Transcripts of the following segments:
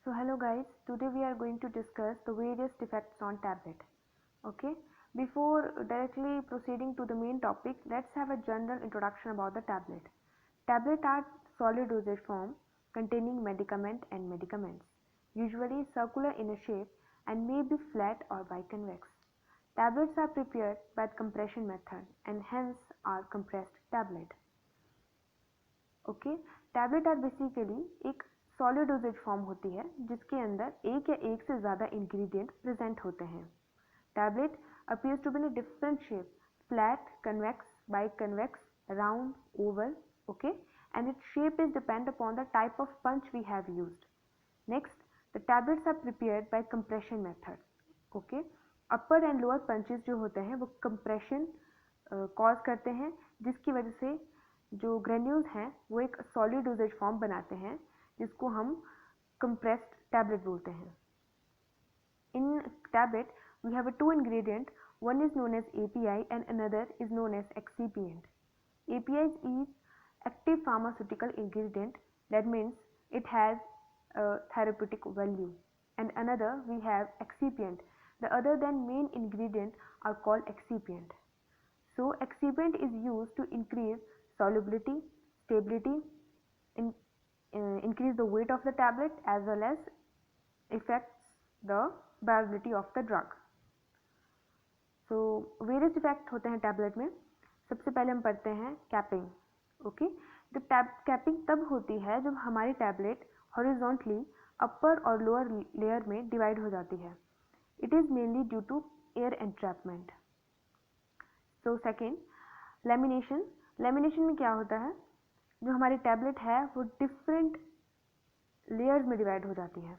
So hello guys, today we are going to discuss the various defects on tablet. Okay, before directly proceeding to the main topic, let's have a general introduction about the tablet. Tablets are solid dosage form containing medicament and medicaments, usually circular in a shape and may be flat or biconvex. Tablets are prepared by compression method and hence are compressed tablet. Okay, tablet are basically एक solid dosage form होती है जिसके अंदर एक या एक से ज़्यादा इंग्रेडिएंट प्रेजेंट होते हैं. Tablet appears to be in different shape, flat, convex, biconvex, round, oval. Okay, and its shape is depend upon the type of punch we have used. Next, the tablets are prepared by compression method. Okay, upper and lower punches जो होते हैं वो compression cause करते हैं जिसकी वजह से जो ग्रेन्यूल्स हैं वो एक सॉलिड डोजेज फॉर्म बनाते हैं जिसको हम कंप्रेस्ड टैबलेट बोलते हैं. In tablet we have two ingredient, one is known as API and another is known as excipient. API is active pharmaceutical ingredient, that means it has a therapeutic value, and another we have excipient. The other than main ingredient are called excipient. So excipient is used to increase solubility, stability, increase the weight of the tablet as well as affects the viability of the drug. So various effect होते हैं tablet में. सबसे पहले हम पढ़ते हैं capping. Okay, the capping तब होती है जब हमारी टैबलेट हॉरिजॉन्टली अपर और लोअर लेयर में डिवाइड हो जाती है. It is mainly due to air entrapment. So second, lamination. Lamination में क्या होता है, जो हमारी टैबलेट है वो डिफरेंट लेयर्स में डिवाइड हो जाती है.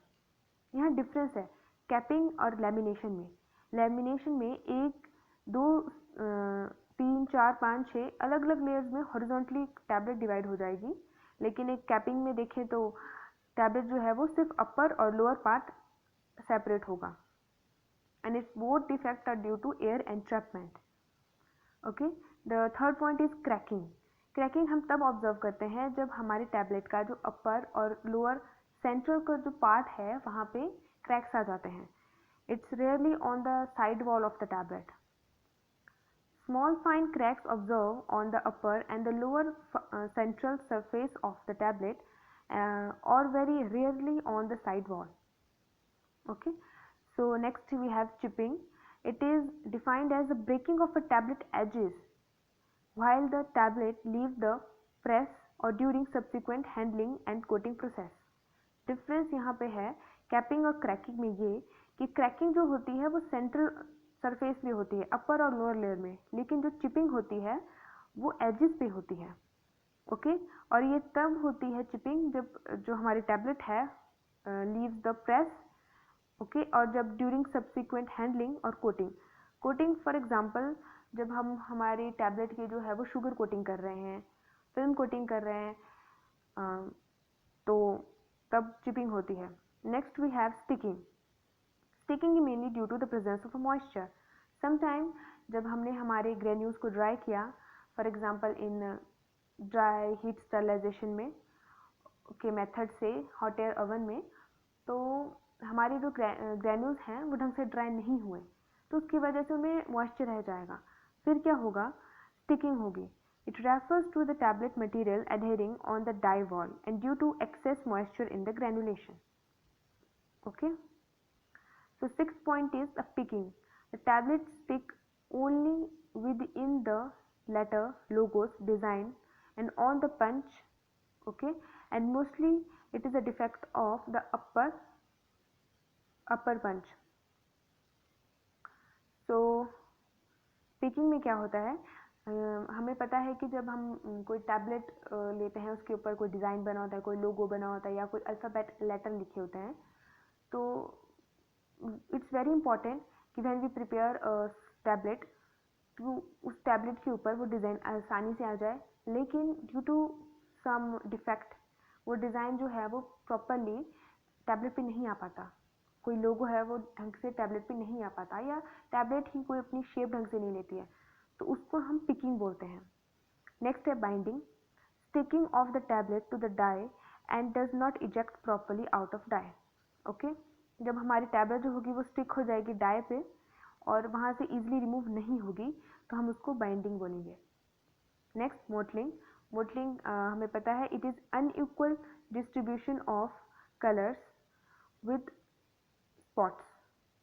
यहाँ डिफरेंस है कैपिंग और लेमिनेशन में. लेमिनेशन में एक, दो, 3, 4, 5, 6 अलग अलग लेयर्स में हॉरिजॉन्टली टैबलेट डिवाइड हो जाएगी, लेकिन एक कैपिंग में देखें तो टैबलेट जो है वो सिर्फ अपर और लोअर पार्ट सेपरेट होगा. And it's both defect are due to air entrapment. Okay, the third point is cracking. Cracking हम तब ऑब्जर्व करते हैं जब हमारी टैबलेट का जो अपर और लोअर सेंट्रल का जो पार्ट है वहाँ पे क्रैक्स आ जाते हैं. It's rarely on the side wall of the tablet. Small fine cracks observed on the upper and the lower central surface of the tablet or very rarely on the side wall. Okay, so next we have chipping. It is defined as the breaking of a tablet edges while the tablet leaves the press or during subsequent handling and coating process. Difference यहाँ पे है capping और cracking में ये कि cracking जो होती है वो सेंट्रल सरफेस पे होती है अपर और लोअर लेयर में, लेकिन जो चिपिंग होती है वो एजेस पे होती है. ओके, और ये तब होती है चिपिंग जब जो हमारी टैबलेट है लीव्स द प्रेस. ओके, और जब ड्यूरिंग सब्सिक्वेंट हैंडलिंग और कोटिंग. कोटिंग फॉर एग्जांपल जब हम हमारी टैबलेट की जो है वो शुगर कोटिंग कर रहे हैं, फिल्म कोटिंग कर रहे हैं, तो तब चिपिंग होती है. Next we have sticking. Sticking mainly due to the presence of a moisture. Sometime जब हमने हमारे ग्रेन्यूल्स को ड्राई किया, for example in dry heat sterilization में के मेथड से हॉट एयर ओवन में, तो हमारे जो ग्रेन्यूल्स हैं वो ढंग से ड्राई नहीं हुए, तो उसकी वजह से उनमें मॉइस्चर रह जाएगा. फिर क्या होगा, स्टिकिंग होगी. It refers to the tablet material adhering on the die wall and due to excess moisture in the granulation. Okay. So sixth point is the picking. The tablets pick only within the letter, logos, design and on the punch. Okay. And mostly it is a defect of the upper punch. So picking में क्या होता है, हमें पता है कि जब हम कोई टैबलेट लेते हैं उसके ऊपर कोई डिज़ाइन बना होता है, कोई लोगो बना होता है या कोई अल्फ़ाबेट लेटर लिखे होते हैं, तो इट्स वेरी इंपॉर्टेंट कि व्हेन वी प्रिपेयर टैबलेट तो उस टैबलेट के ऊपर वो डिज़ाइन आसानी से आ जाए, लेकिन ड्यू टू सम डिफेक्ट वो डिज़ाइन जो है वो प्रॉपरली टैबलेट पे नहीं आ पाता. कोई लोगो है वो ढंग से टैबलेट पे नहीं आ पाता या टैबलेट ही कोई अपनी शेप ढंग से नहीं लेती है, तो उसको हम पिकिंग बोलते हैं. नेक्स्ट है binding. Sticking of the tablet to the die and does not eject properly out of die. Okay जब हमारी टैबलेट जो होगी वो स्टिक हो जाएगी डाई पे और वहाँ से ईजिली रिमूव नहीं होगी तो हम उसको बाइंडिंग बोलेंगे। Next mottling. मोटलिंग हमें पता है it is unequal distribution of colours with spots.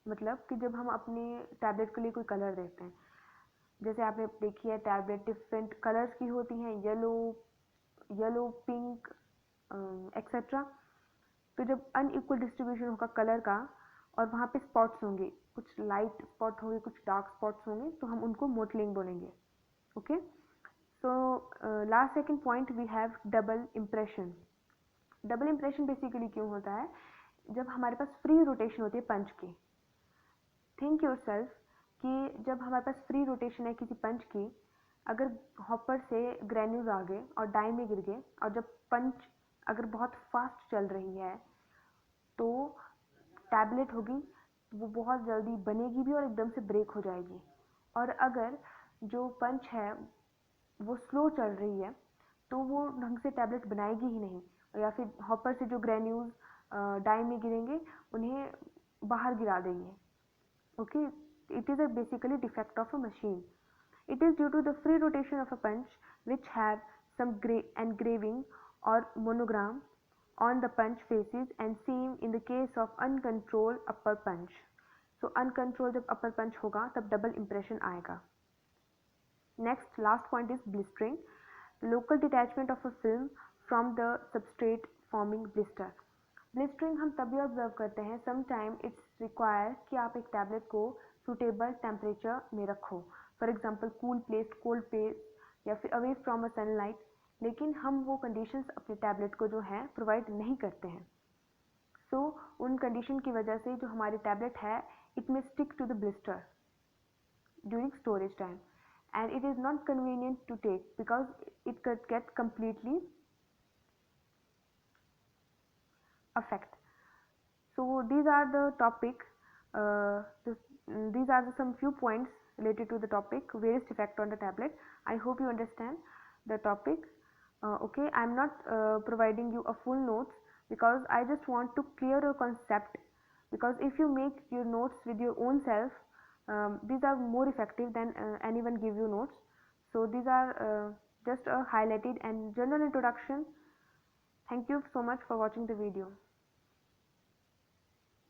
मतलब कि जब हम अपने टैबलेट के लिए कोई कलर देखते हैं, जैसे आपने देखी है टैबलेट डिफरेंट कलर्स की होती हैं, येलो पिंक एक्सेट्रा। तो जब अनइक्वल डिस्ट्रीब्यूशन होगा कलर का और वहाँ पे स्पॉट्स होंगे, कुछ लाइट स्पॉट होंगे कुछ डार्क स्पॉट्स होंगे, तो हम उनको मोटलिंग बोलेंगे। Okay so last second point we have double impression. Double impression basically क्यों होता है? जब हमारे पास फ्री रोटेशन होती है पंच की। थिंक योरसेल्फ कि जब हमारे पास फ्री रोटेशन है किसी पंच की, अगर हॉपर से ग्रेन्यूल्स आ गए और डाई में गिर गए और जब पंच अगर बहुत फास्ट चल रही है तो टैबलेट होगी वो बहुत जल्दी बनेगी भी और एकदम से ब्रेक हो जाएगी। और अगर जो पंच है वो स्लो चल रही है तो वो ढंग से टैबलेट बनाएगी ही नहीं, या फिर हॉपर से जो ग्रेन्यूल्स डाई में गिरेंगे उन्हें बाहर गिरा देंगे। Okay, it is a basically defect of a machine. It is due to the free rotation of a punch which have some engraving or monogram on the punch faces and same in the case of uncontrolled upper punch. So uncontrolled जब upper punch होगा तब double impression आएगा। Next last point is blistering. Local detachment of a film from the substrate forming blister. Blistering हम तभी observe करते हैं sometime it's require कि आप एक टैबलेट को सूटेबल टेम्परेचर में रखो, for example cool place, cold place या फिर अवे फ्रॉम अ सनलाइट, लेकिन हम वो कंडीशंस अपने टैबलेट को जो है प्रोवाइड नहीं करते हैं। सो उन कंडीशन की वजह से जो हमारी टैबलेट है it may stick to the blister during storage time and it is not convenient to take because it could get completely affect. So these are the topic these are some few points related to the topic various effect on the tablet. I hope you understand the topic. Okay, I am not providing you a full notes because I just want to clear a concept, because if you make your notes with your own self, these are more effective than anyone give you notes. So these are just a highlighted and general introduction. Thank you so much for watching the video.